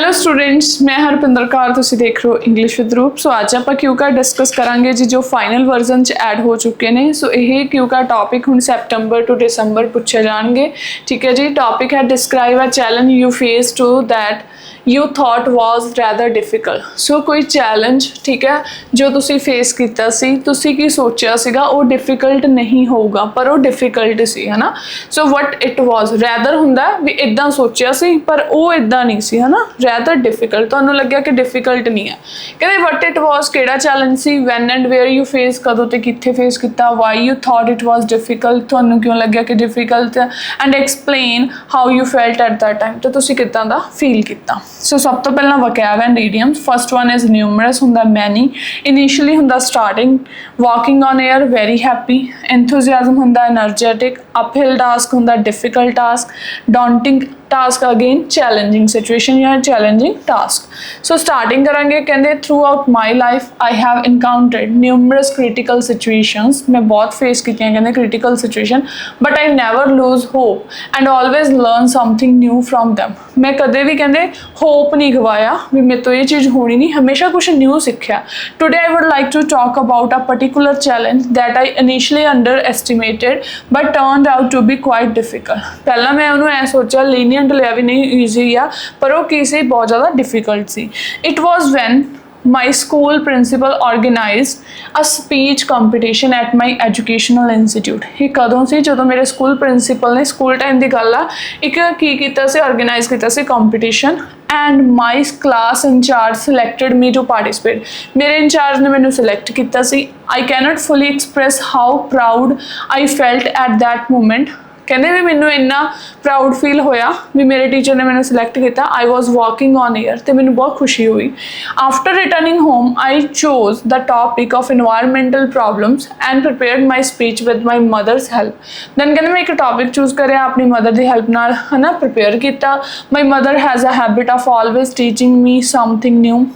Hello students, मैं हरपिंदर कौर, तुसीं देख रहे हो इंग्लिश विद रूप। सो अज आप क्यूका डिस्कस करांगे जी जो फाइनल वर्जन च ऐड हो चुके हैं। सो यह क्यूका टॉपिक हुण सैप्टेंबर टू दिसंबर पूछे जाएंगे। ठीक है जी। टॉपिक है describe a challenge you face to that you thought was rather difficult. So कोई चैलेंज, ठीक है, जो तुसी फेस किया सी, तुसी की सोचा सीगा वो डिफिकल्ट नहीं होगा, पर वो डिफिकल्ट सी, है ना। So what it was, rather हुंदा भी इदा सोचा सी पर वो इदा नहीं सी, है ना। रैदर डिफिकल्ट, तुहानूं लग्या कि डिफिकल्ट नहीं है। कहते वट इट वॉज किहड़ा चैलेंज सी, when and where you face, कदों ते कित्थे फेस किया, why you thought it was difficult, तुहानूं क्यों लग्या कि डिफिकल्ट है, and explain how you felt at that time, तो तुसी किदां दा फील किया। सो सब तो पहला vocab and idioms. First one is numerous हुंदा मैनी, इनिशियली हुंदा starting, walking on air very happy, enthusiasm हुंदा एनर्जेटिक, अपहिल टास्क हुंदा difficult task, daunting task again challenging situation या चैलेंजिंग टास्क। सो स्टार्टिंग करेंगे, कहते through out my life I have encountered numerous critical situations, मैं बहुत face की कहते critical situation, but I never lose hope and always learn something new from them. मैं कदे भी कहते होप नहीं गवाया भी मेरे तो ये चीज़ होनी नहीं, हमेशा कुछ न्यू सीखा। Today I would like to talk about a particular challenge that I initially underestimated but turned out to be quite difficult. पहला मैं उन्होंने ऐ सोचा लीनियंट लिया भी नहीं ईजी आ, पर वो की सी बहुत ज़्यादा डिफिकल्ट सी। It was when my school principal organized a speech competition at my educational institute। ये कदों से जो मेरे स्कूल प्रिंसीपल ने स्कूल टाइम की गल आ एक की कीता से ऑर्गेनाइज किया से competition, and my class incharge selected me to participate. मेरे इंचार्ज ने मैंने सिलेक्ट किया सी। I cannot fully express how proud I felt at that moment. कहते भी मैनू इन्ना प्राउड फील होया भी मेरे टीचर ने मैंने सिलेक्ट किया। I was walking on air, तो मैंने बहुत खुशी हुई। After returning home I chose the topic of environmental problems and prepared my speech with my mother's help. Then कहते मैं एक टॉपिक चूज कर अपनी मदर की हैल्प नाल, है ना, प्रिपेयर किया। My mother has a habit of always teaching me something new.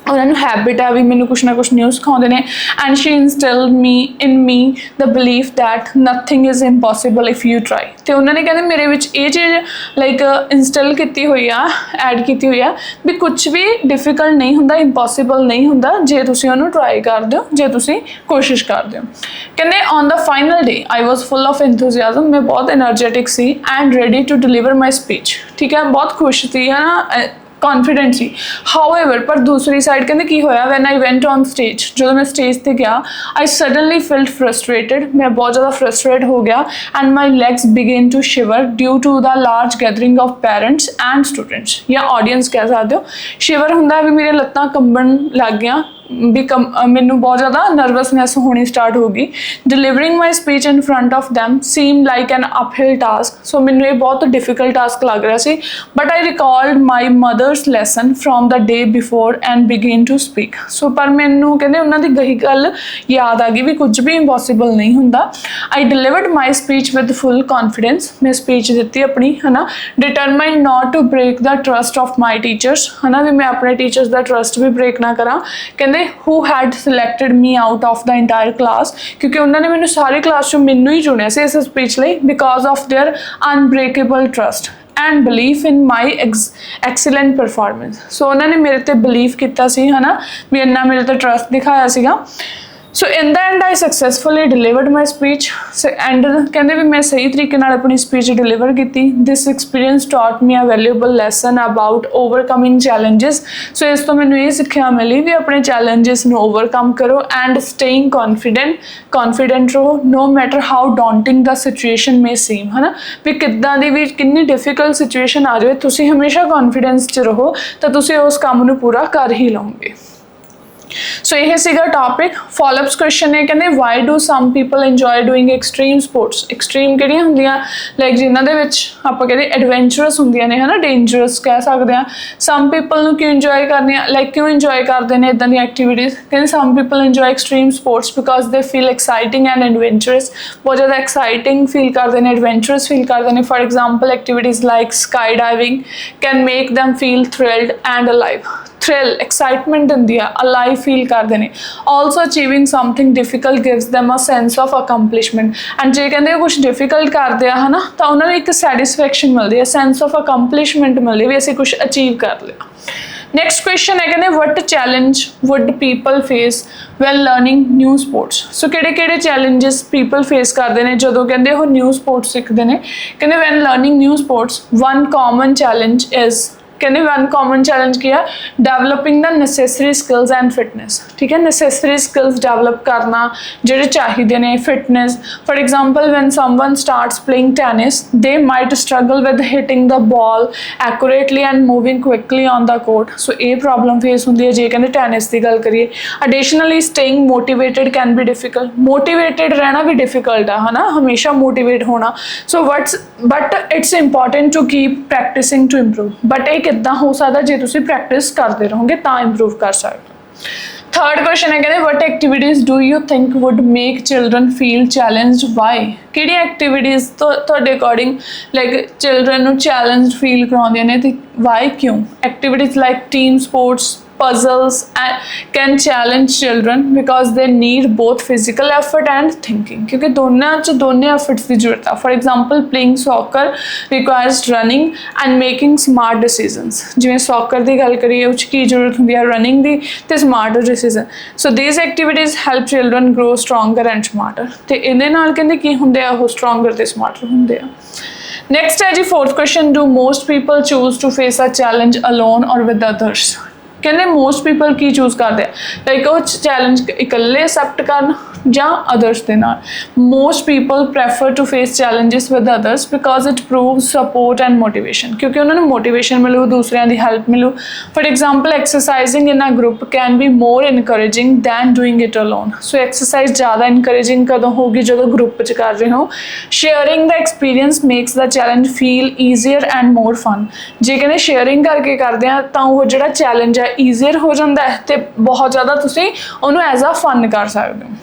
उन्होंने हैबिट है भी मैंने कुछ ना कुछ न्यू सिखाते हैं। And she instilled me in me the belief that nothing is impossible if you try. तो उन्होंने कहते मेरे विच ये चीज़ लाइक इंस्टिल की हुई आ, ऐड की हुई आ भी कुछ भी डिफिकल्ट नहीं होंदा, इम्पॉसिबल नहीं होंदा जे तुसी उन्होंने ट्राई कर दो, जे तुसी कोशिश कर दो। कहते on the final day I was full of enthusiasm, मैं बहुत एनर्जेटिक सी and ready to deliver my speech. ठीक है, बहुत खुश थी, है ना, कॉन्फिडेंट सी। हाउएवर पर दूसरी साइड कहते की होया when I went on stage, जो मैं स्टेज पर गया आई सडनली फील्ड फ्रस्ट्रेटेड, मैं बहुत ज़्यादा फ्रस्ट्रेट हो गया। And my legs began to shiver due to the large gathering of parents and students, या ऑडियंस कह सकते हो। शिवर होंगे भी मेरे लत्तां कंबन लग गया भी मैनू बहुत ज़्यादा नर्वसनैस होनी स्टार्ट होगी। Delivering my speech in front of them seem like an uphill task. So मैनू ये बहुत डिफिकल्ट टास्क लग रहा सी, but I recalled my mother's lesson from the day before and began to speak. So पर मैनू कहते उन्होंने गही गल याद आ गई भी कुछ भी इम्पॉसिबल नहीं होंदा। I delivered my speech with full confidence, मैं स्पीच दी अपनी, है ना। Determined not to break the trust of my teachers, है ना, भी मैं अपने टीचर्स का ट्रस्ट भी ब्रेक ना करा। कहते who had selected me out of the entire class, क्योंकि उन्होंने मैंने सारी क्लास चों मैनू ही चुनिया से इस स्पीच ਲਈ because of their unbreakable trust and belief in my excellent performance। सो उन्होंने मेरे ते बिलीव किया सी, है ना, भी इन्ना मेरे ते ट्रस्ट दिखाया सीगा। So in the end I successfully delivered my speech. And कहते भी मैं सही तरीके नाल अपनी स्पीच डिलीवर की। This experience taught me a valuable lesson about overcoming challenges. So इस तो मैंने ये सिक्ख्या मिली भी अपने चैलेंजिस नू ओवरकम करो एंड स्टेइंग कॉन्फिडेंट रहो no matter how daunting the situation may seem, है ना, भी किद्दां दी भी कितनी डिफिकल्ट सिचुएशन आ जाए तुसी हमेशा कॉन्फिडेंस च रहो तो तुसी उस काम नू पूरा कर ही लओगे। सो यह सीगा टॉपिक। फॉलोअप्स क्वेश्चन है, कहते why do some people enjoy doing extreme sports. Extreme किहड़ियां हुंदियां लाइक जिन्हां दे विच आपां कहते एडवेंचरस हुंदियां ने, है ना, डेंजरस कह सकते हैं। सम पीपल नू क्यों इंजॉय करनी, लाइक क्यों इंजॉय करते हैं इदां दी एक्टिविटीज़। कहते some people enjoy extreme sports because they feel exciting and adventurous, बहुत ज़्यादा एक्साइटिंग फील करते हैं, एडवेंचरस फील करते हैं। For example activities like sky diving can make them feel thrilled and alive. Thrill excitement ਦਿੰਦੀ ਆ, alive feel ਕਰਦੇ ਨੇ। Also achieving something difficult gives them a sense of accomplishment, and ਜੇ ਕਹਿੰਦੇ ਕੁਝ ਡਿਫਿਕਲਟ ਕਰਦੇ ਆ ਹਨਾ ਤਾਂ ਉਹਨਾਂ ਨੂੰ ਇੱਕ ਸੈਟਿਸਫੈਕਸ਼ਨ ਮਿਲਦੀ ਹੈ, ਸੈਂਸ ਆਫ ਅਕੰਪਲਿਸ਼ਮੈਂਟ ਮਿਲਦੀ ਵੀ ਅਸੀਂ ਕੁਝ ਅਚੀਵ ਕਰ ਲਿਆ। ਨੈਕਸਟ ਕੁਐਸਚਨ ਹੈ ਕਹਿੰਦੇ what challenge would people face when learning new sports. So ਕਿਹੜੇ ਕਿਹੜੇ ਚੈਲੰਜਸ ਪੀਪਲ ਫੇਸ ਕਰਦੇ ਨੇ ਜਦੋਂ ਕਹਿੰਦੇ ਉਹ ਨਿਊ ਸਪੋਰਟਸ ਸਿੱਖਦੇ ਨੇ। ਕਹਿੰਦੇ when learning new sports one common challenge is, ਕਹਿੰਦੇ ਵਨ ਕਾਮਨ ਚੈਲੰਜ ਕੀ ਆ, ਡੈਵਲਪਿੰਗ ਦਾ ਨੈਸੈਸਰੀ ਸਕਿੱਲਸ ਐਂਡ ਫਿਟਨੈਸ। ਠੀਕ ਹੈ, ਨੈਸੈਸਰੀ ਸਕਿੱਲਸ ਡੈਵਲਪ ਕਰਨਾ ਜਿਹੜੇ ਚਾਹੀਦੇ ਨੇ, fitness. For example when someone starts playing tennis they might struggle with hitting the ball accurately and moving quickly on the court। so ਇਹ problem face ਹੁੰਦੀ ਹੈ ਜੇ ਕਹਿੰਦੇ ਟੈਨਿਸ ਦੀ ਗੱਲ ਕਰੀਏ। additionally staying motivated can be difficult, motivated ਰਹਿਣਾ ਵੀ difficult ਆ ਹਨਾ, ਹਮੇਸ਼ਾ motivate ਹੋਣਾ। so but it's important to keep practicing to improve, but ਇਹ ਕਿੱਦਾਂ ਹੋ ਸਕਦਾ ਜੇ ਤੁਸੀਂ ਪ੍ਰੈਕਟਿਸ ਕਰਦੇ ਰਹੋਗੇ ਤਾਂ ਇੰਪਰੂਵ ਕਰ ਸਕਦੇ ਹੋ। ਥਰਡ ਕੁਐਸਚਨ ਹੈ ਕਹਿੰਦੇ what activities do you think would make children feel challenged why. ਕਿਹੜੀ ਐਕਟੀਵਿਟੀਜ਼ ਤੁਹਾਡੇ ਅਕੋਰਡਿੰਗ ਲਾਈਕ ਚਿਲਡਰਨ ਨੂੰ ਚੈਲੰਜ ਫੀਲ ਕਰਾਉਂਦੀਆਂ ਨੇ ਤੇ ਵਾਈ ਕਿਉਂ। Activities like team sports, puzzles can challenge children because they need both physical effort and thinking, क्योंकि दोनों efforts की जरूरत है। for example playing soccer requires running and making smart decisions। जिवें soccer की गल करिए उस की जरूरत होंदी है running दी ते smart decision। so these activities help children grow stronger and smarter, ते इहदे नाल कहंदे की हुंदे आ ओह stronger ते smarter हुंदे आ। नेक्स्ट है जी fourth question, do most people choose to face a challenge alone or with others. ਕਹਿੰਦੇ ਮੋਸਟ ਪੀਪਲ ਕੀ ਚੂਜ਼ ਕਰਦੇ ਆ, ਲਾਈਕ ਉਹ ਚੈਲੰਜ ਇਕੱਲੇ ਅਸੈਪਟ ਕਰਨ ਜਾਂ ਅਦਰਸ ਦੇ ਨਾਲ। Most people prefer to face challenges with others because it proves support and motivation, ਕਿਉਂਕਿ ਉਹਨਾਂ ਨੂੰ ਮੋਟੀਵੇਸ਼ਨ ਮਿਲੂ, ਦੂਸਰਿਆਂ ਦੀ ਹੈਲਪ ਮਿਲੂ। For example exercising in a group can be more encouraging than doing it alone. So exercise ਜ਼ਿਆਦਾ encouraging ਕਦੋਂ ਹੋਊਗੀ ਜਦੋਂ ਗਰੁੱਪ 'ਚ ਕਰ ਰਹੇ ਹੋ। Sharing the experience makes the challenge feel easier and more fun. ਜੇ ਕਹਿੰਦੇ ਸ਼ੇਅਰਿੰਗ ਕਰਕੇ ਕਰਦੇ ਆ ਤਾਂ ਉਹ ਜਿਹੜਾ ਚੈਲੰਜ ਹੈ ਈਜ਼ੀਅਰ ਹੋ ਜਾਂਦਾ ਹੈ ਤੇ ਬਹੁਤ ਜ਼ਿਆਦਾ ਤੁਸੀਂ ਉਹਨੂੰ ਐਜ਼ ਅ ਫਨ ਕਰ ਸਕਦੇ ਹੋ।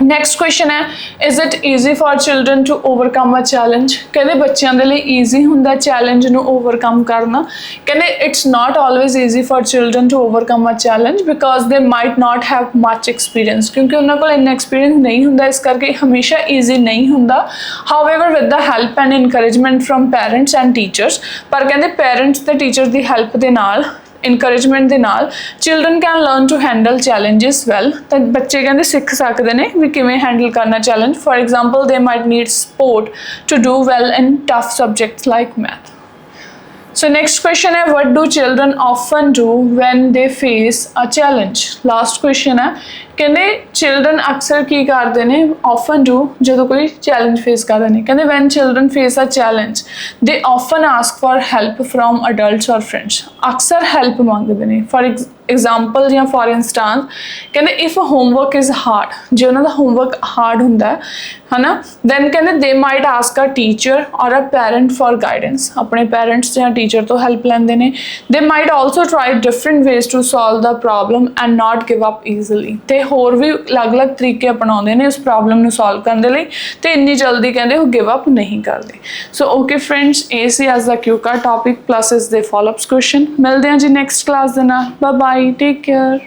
ਨੈਕਸਟ ਕੁਐਸਚਨ ਹੈ is it easy for children to overcome a challenge. ਕਹਿੰਦੇ ਬੱਚਿਆਂ ਦੇ ਲਈ ਈਜ਼ੀ ਹੁੰਦਾ ਚੈਲੰਜ ਨੂੰ ਓਵਰਕਮ ਕਰਨਾ। ਕਹਿੰਦੇ it's not always easy for children to overcome a challenge because they might not have much experience, ਕਿਉਂਕਿ ਉਹਨਾਂ ਕੋਲ ਇੰਨਾ ਐਕਸਪੀਰੀਅੰਸ ਨਹੀਂ ਹੁੰਦਾ, ਇਸ ਕਰਕੇ ਹਮੇਸ਼ਾ ਈਜ਼ੀ ਨਹੀਂ ਹੁੰਦਾ। However with the help and encouragement from parents and teachers, ਪਰ ਕਹਿੰਦੇ ਪੈਰੈਂਟਸ ਤੇ ਟੀਚਰ ਦੀ ਹੈਲਪ ਦੇ ਨਾਲ ਇਨਕਰੇਜਮੈਂਟ ਦੇ ਨਾਲ children can learn to handle challenges well. ਤਾਂ ਬੱਚੇ ਕਹਿੰਦੇ ਸਿੱਖ ਸਕਦੇ ਨੇ ਵੀ ਕਿਵੇਂ ਹੈਂਡਲ ਕਰਨਾ challenge. For example they might need support to do well in tough subjects like math. So next question है what do children often do when they face a challenge। last question है कहते children अक्सर की करते हैं often do जो कोई challenge face करते हैं। कहते when children face a challenge they often ask for help from adults or friends। अक्सर help मांगते हैं। for example या for instance कहते if homework is hard, जो उन्होंने homework hard होंदा है ना, then कहते they might ask a teacher or a parent for guidance। अपने parents या teacher तो help लेंदे ने। they might also try different ways to solve the problem and not give up easily। ते होर भी अलग-अलग तरीके अपनाउंदे ने उस प्रॉब्लम ਨੂੰ सॉल्व ਕਰਨ ਦੇ ਲਈ ਤੇ ਇੰਨੀ ਜਲਦੀ ਕਹਿੰਦੇ ਉਹ ਗਿਵ ਅਪ ਨਹੀਂ ਕਰਦੇ। ਸੋ ਓਕੇ ਫਰੈਂਡਸ, ਇਹ ਸੀ ਅੱਜ ਦਾ QCAT ਟੌਪਿਕ ਪਲੱਸ ਇਸ ਦੇ ਫਾਲੋਅਪਸ ਕੁਐਸਚਨ। ਮਿਲਦੇ ਹਾਂ ਜੀ ਨੈਕਸਟ ਕਲਾਸ ਦੇ ਨਾਲ। Bye bye, take care.